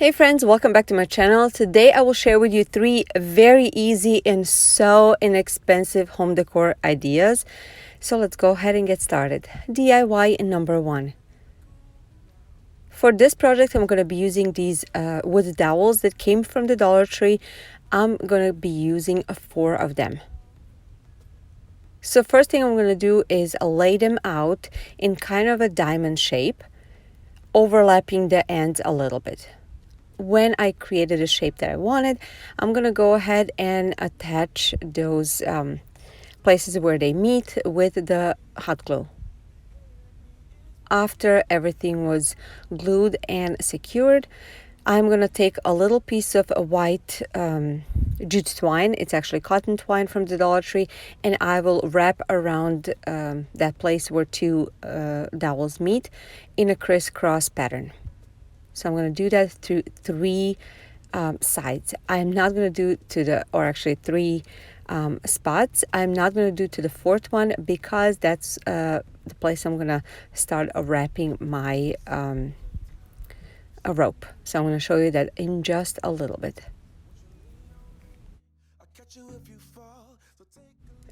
Hey friends, welcome back to my channel. Today I will share with you 3 very easy and so inexpensive home decor ideas. So let's go ahead and get started. DIY number 1. For this project, I'm going to be using these wood dowels that came from the Dollar Tree. I'm going to be using 4 of them. So first thing I'm going to do is lay them out in kind of a diamond shape, overlapping the ends a little bit. When I created a shape that I wanted, I'm going to go ahead and attach those places where they meet with the hot glue. After everything was glued and secured, I'm going to take a little piece of a white jute twine. It's actually cotton twine from the Dollar Tree, and I will wrap around that place where 2 dowels meet in a crisscross pattern. So I'm going to do that through 3 sides. I'm not going to do to the, or actually 3 spots. I'm not going to do to the 4th one because that's the place I'm going to start wrapping my a rope. So I'm going to show you that in just a little bit.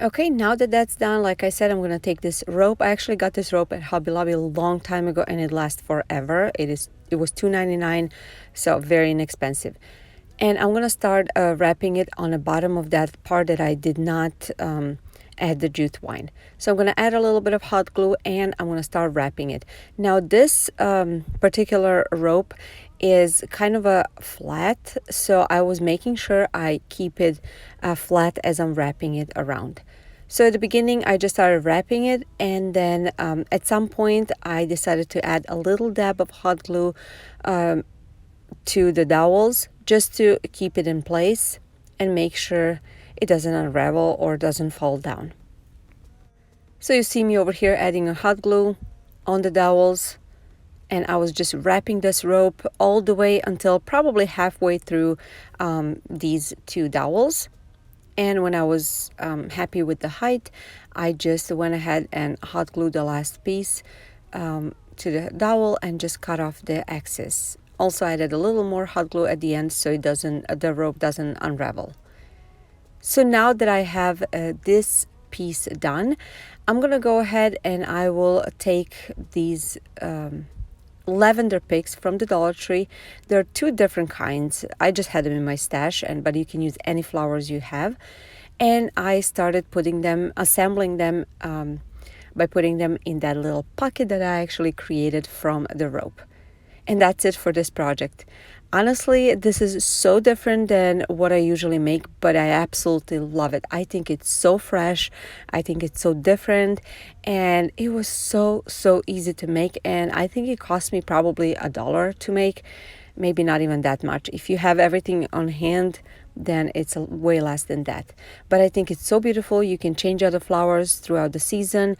Okay, now that that's done, like I said, I'm going to take this rope. I actually got this rope at Hobby Lobby a long time ago and it lasts forever. It was $2.99, so very inexpensive. And I'm going to start wrapping it on the bottom of that part that I did not add the jute twine. So I'm going to add a little bit of hot glue and I'm going to start wrapping it. Now this particular rope is kind of a flat, so I was making sure I keep it flat as I'm wrapping it around. So at the beginning I just started wrapping it, and then at some point I decided to add a little dab of hot glue to the dowels just to keep it in place and make sure it doesn't unravel or doesn't fall down. So you see me over here adding a hot glue on the dowels, and I was just wrapping this rope all the way until probably halfway through these 2 dowels. And when I was happy with the height, I just went ahead and hot glued the last piece to the dowel and just cut off the excess. Also added a little more hot glue at the end so the rope doesn't unravel. So now that I have this piece done, I'm gonna go ahead and I will take these lavender picks from the Dollar Tree. There are 2 different kinds. I just had them in my stash, but you can use any flowers you have. And I started assembling them by putting them in that little pocket that I actually created from the rope. And that's it for this project. Honestly, this is so different than what I usually make, but I absolutely love it. I think it's so fresh. I think it's so different, and it was so easy to make, and I think it cost me probably $1 to make, maybe not even that much. If you have everything on hand, then it's way less than that. But I think it's so beautiful. You can change out the flowers throughout the season,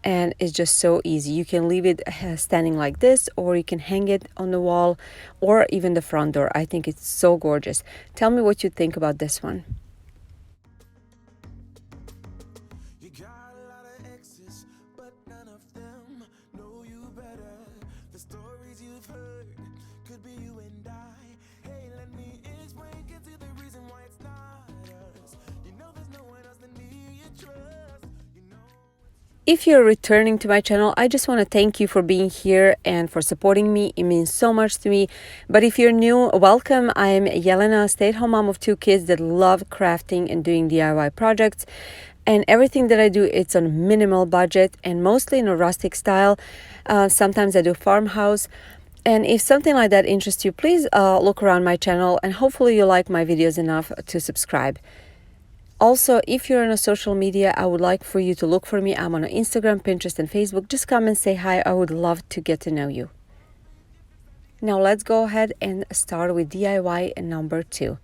and it's just so easy. You can leave it standing like this, or you can hang it on the wall, or even the front door. I think it's so gorgeous. Tell me what you think about this one. You got a lot of exes, but none of them know you better. The stories you've heard could be you and I. Hey, let me explain, get to the reason why it's not us. You know there's no one else than me you trust. If you're returning to my channel, I just want to thank you for being here and for supporting me. It means so much to me. But if you're new, welcome. I'm Jelena, a stay-at-home mom of 2 kids that love crafting and doing DIY projects. And everything that I do, it's on minimal budget and mostly in a rustic style. Sometimes I do farmhouse. And if something like that interests you, please look around my channel, and hopefully you like my videos enough to subscribe. Also, if you're on a social media, I would like for you to look for me. I'm on Instagram, Pinterest, and Facebook. Just come and say hi. I would love to get to know you. Now let's go ahead and start with DIY number 2.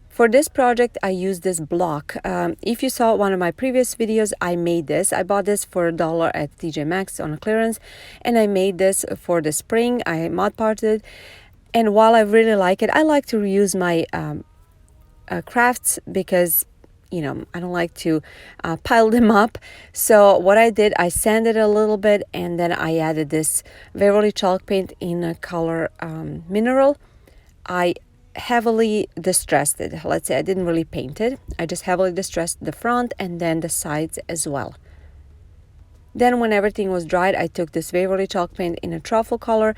For this project, I used this block. If you saw one of my previous videos, I made this. I bought this for $1 at TJ Maxx on a clearance, and I made this for the spring. I mod parted it, and while I really like it, I like to reuse my crafts because I don't like to pile them up. So what I did, I sanded a little bit, and then I added this Waverly chalk paint in a color mineral. I heavily distressed it. Let's say I didn't really paint it. I just heavily distressed the front and then the sides as well. Then when everything was dried, I took this Waverly chalk paint in a truffle color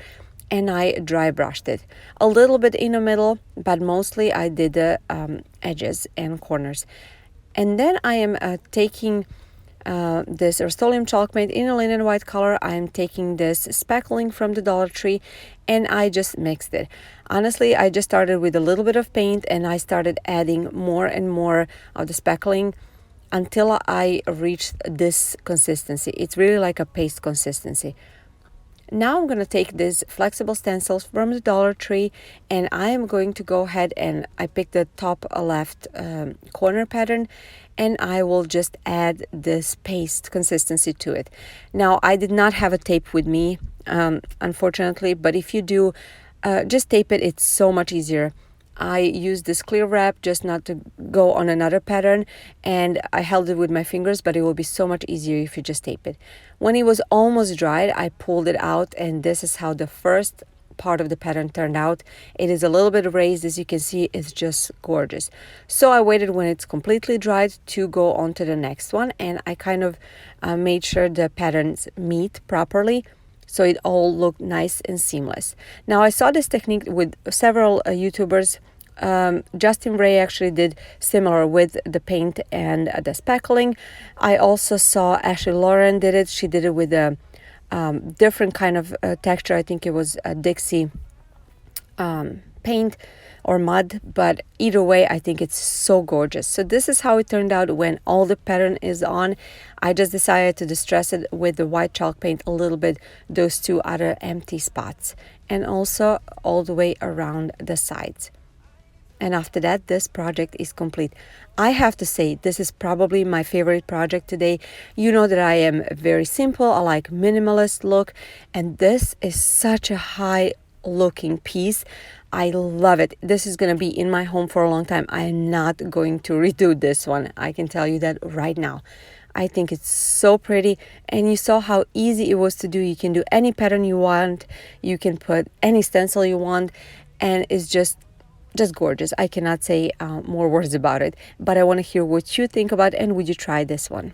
and I dry brushed it. A little bit in the middle, but mostly I did the edges and corners. And then I am taking this Rust-Oleum chalk paint in a linen white color. I'm taking this speckling from the Dollar Tree and I just mixed it. Honestly, I just started with a little bit of paint and I started adding more and more of the speckling until I reached this consistency. It's really like a paste consistency. Now I'm going to take these flexible stencils from the Dollar Tree and I am going to go ahead and I picked the top left corner pattern and I will just add this paste consistency to it. Now I did not have a tape with me, unfortunately, but if you do, just tape it. It's so much easier. I used this clear wrap just not to go on another pattern and I held it with my fingers, but it will be so much easier if you just tape it. When it was almost dried, I pulled it out and this is how the first part of the pattern turned out. It is a little bit raised, as you can see. It's just gorgeous. So I waited when it's completely dried to go on to the next one, and I kind of made sure the patterns meet properly so it all looked nice and seamless. Now I saw this technique with several YouTubers. Justin Ray actually did similar with the paint and the speckling. I also saw Ashley Lauren did it. She did it with a different kind of texture. I think it was a Dixie paint or mud, but either way I think it's so gorgeous. So this is how it turned out when all the pattern is on. I just decided to distress it with the white chalk paint a little bit, those two other empty spots, and also all the way around the sides. And after that, this project is complete. I have to say, this is probably my favorite project today. You know that I am very simple. I like minimalist look. And this is such a high looking piece. I love it. This is going to be in my home for a long time. I am not going to redo this one. I can tell you that right now. I think it's so pretty, and you saw how easy it was to do. You can do any pattern you want. You can put any stencil you want, and it's just gorgeous. I cannot say more words about it, but I want to hear what you think about it, and would you try this one?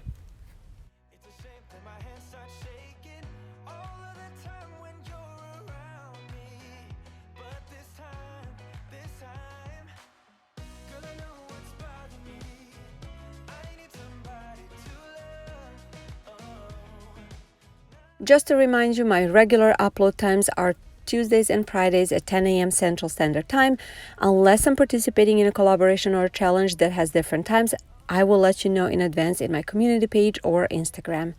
Just to remind you, my regular upload times are Tuesdays and Fridays at 10 a.m. Central Standard Time. Unless I'm participating in a collaboration or a challenge that has different times, I will let you know in advance in my community page or Instagram.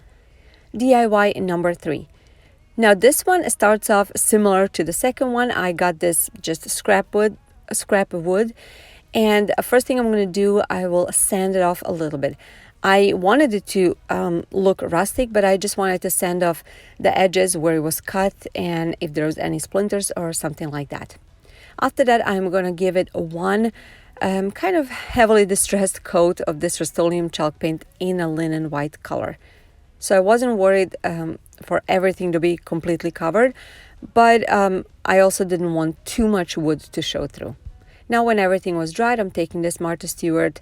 DIY number 3. Now this one starts off similar to the second one. I got this just a scrap of wood, and first thing I'm going to do, I will sand it off a little bit. I wanted it to look rustic, but I just wanted to sand off the edges where it was cut and if there was any splinters or something like that. After that, I'm going to give it one kind of heavily distressed coat of this Rust-Oleum chalk paint in a linen white color. So I wasn't worried for everything to be completely covered, but I also didn't want too much wood to show through. Now when everything was dried, I'm taking this Martha Stewart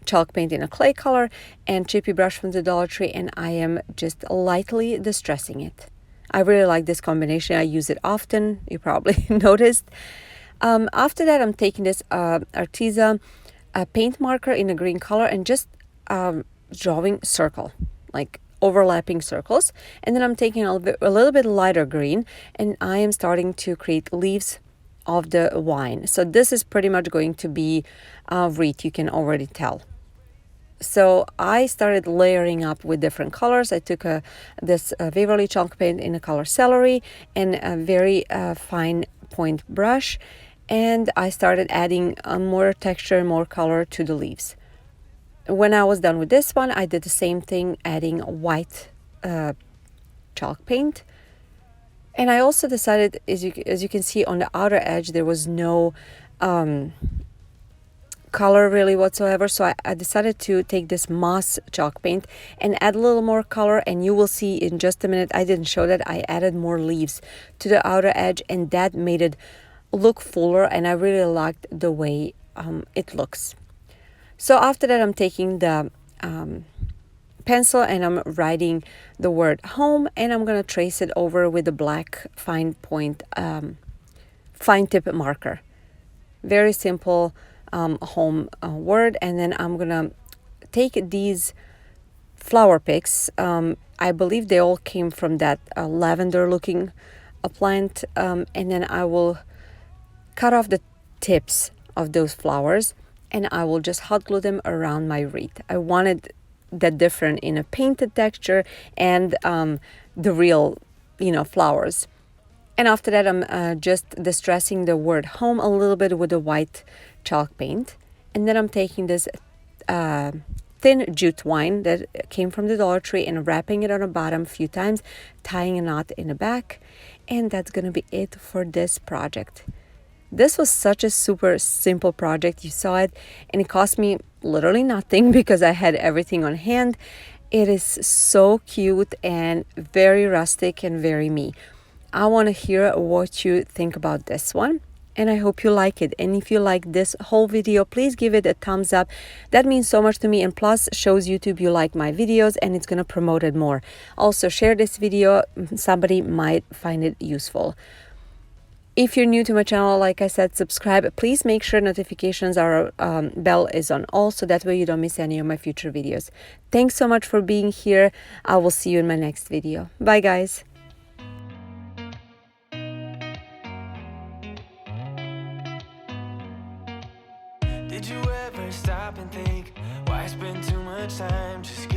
chalk paint in a clay color and chippy brush from the Dollar Tree, and I am just lightly distressing it. I really like this combination. I use it often. You probably noticed. After that, I'm taking this Arteza paint marker in a green color and just drawing circle, like overlapping circles. And then I'm taking a little bit lighter green and I am starting to create leaves of the wine. So this is pretty much going to be wreath, you can already tell. So I started layering up with different colors. I took this Waverly chalk paint in the color celery and a very fine point brush, and I started adding more texture, more color to the leaves. When I was done with this one, I did the same thing, adding white chalk paint. And I also decided, as you can see on the outer edge, there was no color really whatsoever, so I decided to take this moss chalk paint and add a little more color, and you will see in just a minute, I didn't show that I added more leaves to the outer edge, and that made it look fuller, and I really liked the way it looks. So after that, I'm taking the pencil and I'm writing the word home, and I'm gonna trace it over with a black fine tip marker. Very simple home word. And then I'm gonna take these flower picks. I believe they all came from that lavender looking plant, and then I will cut off the tips of those flowers, and I will just hot glue them around my wreath. I wanted that different in a painted texture and the real, flowers. And after that, I'm just distressing the word home a little bit with a white chalk paint. And then I'm taking this thin jute twine that came from the Dollar Tree and wrapping it on the bottom a few times, tying a knot in the back. And that's going to be it for this project. This was such a super simple project. You saw it, and it cost me literally nothing because I had everything on hand. It is so cute and very rustic and very me. I want to hear what you think about this one, and I hope you like it. And if you like this whole video, please give it a thumbs up. That means so much to me, and plus shows YouTube you like my videos, and it's going to promote it more. Also, share this video. Somebody might find it useful. If you're new to my channel, like I said, subscribe. Please make sure notifications are bell is on all, so that way you don't miss any of my future videos. Thanks so much for being here. I will see you in my next video. Bye, guys. Did you ever stop and think, why spend too much time just